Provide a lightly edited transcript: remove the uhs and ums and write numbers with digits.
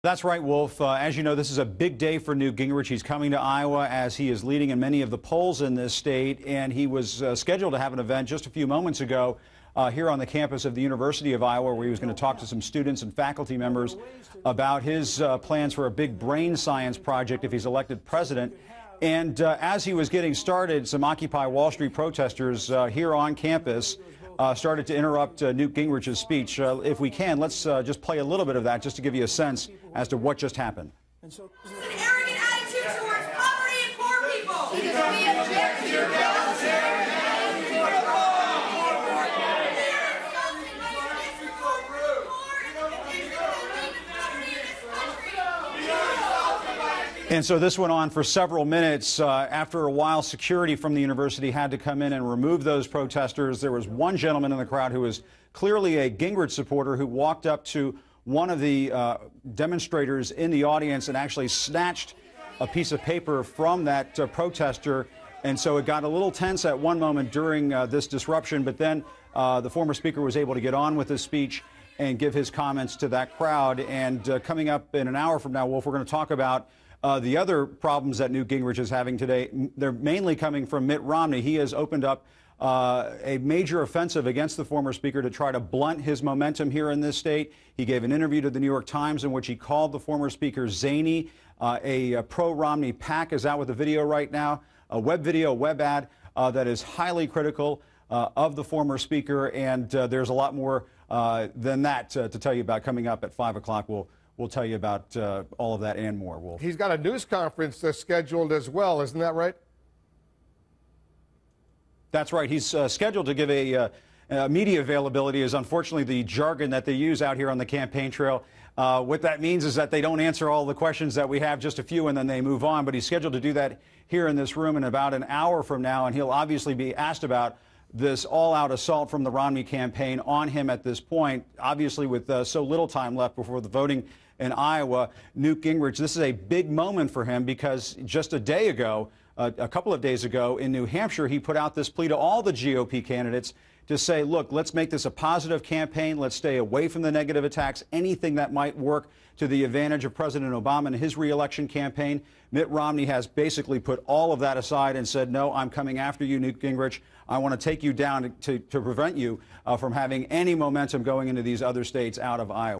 That's right, Wolf. As you know, this is a big day for Newt Gingrich. He's coming to Iowa as he is leading in many of the polls in this state, and he was scheduled to have an event just a few moments ago here on the campus of the University of Iowa, where he was going to talk to some students and faculty members about his plans for a big brain science project if he's elected president. And as he was getting started, some Occupy Wall Street protesters here on campus started to interrupt Newt Gingrich's speech. If we can, let's just play a little bit of that just to give you a sense as to what just happened. It's an arrogant attitude towards poverty and poor people. We object to your And so this went on for several minutes. After a while, security from the university had to come in and remove those protesters. There was one gentleman in the crowd who was clearly a Gingrich supporter who walked up to one of the demonstrators in the audience and actually snatched a piece of paper from that protester. And so it got a little tense at one moment during this disruption, but then the former speaker was able to get on with his speech and give his comments to that crowd. And coming up in an hour from now, Wolf, we're going to talk about the other problems that Newt Gingrich is having today. They're mainly coming from Mitt Romney. He has opened up a major offensive against the former speaker to try to blunt his momentum here in this state. He gave an interview to the New York Times in which he called the former speaker zany. A pro-Romney PAC is out with a video right now, a web video, a web ad that is highly critical of the former speaker. And there's a lot more than that to tell you about coming up at 5 o'clock. We'll tell you about all of that and more, Wolf. He's got a news conference scheduled as well, isn't that right? That's right. He's scheduled to give a media availability is unfortunately the jargon that they use out here on the campaign trail. What that means is that they don't answer all the questions that we have, just a few, and then they move on. But he's scheduled to do that here in this room in about an hour from now, and he'll obviously be asked about this all-out assault from the Romney campaign on him at this point. Obviously, with so little time left before the voting in Iowa, Newt Gingrich, this is a big moment for him because just a day ago, a couple of days ago in New Hampshire, he put out this plea to all the GOP candidates to say, look, let's make this a positive campaign. Let's stay away from the negative attacks, anything that might work to the advantage of President Obama and his reelection campaign. Mitt Romney has basically put all of that aside and said, no, I'm coming after you, Newt Gingrich. I want to take you down to prevent you from having any momentum going into these other states out of Iowa.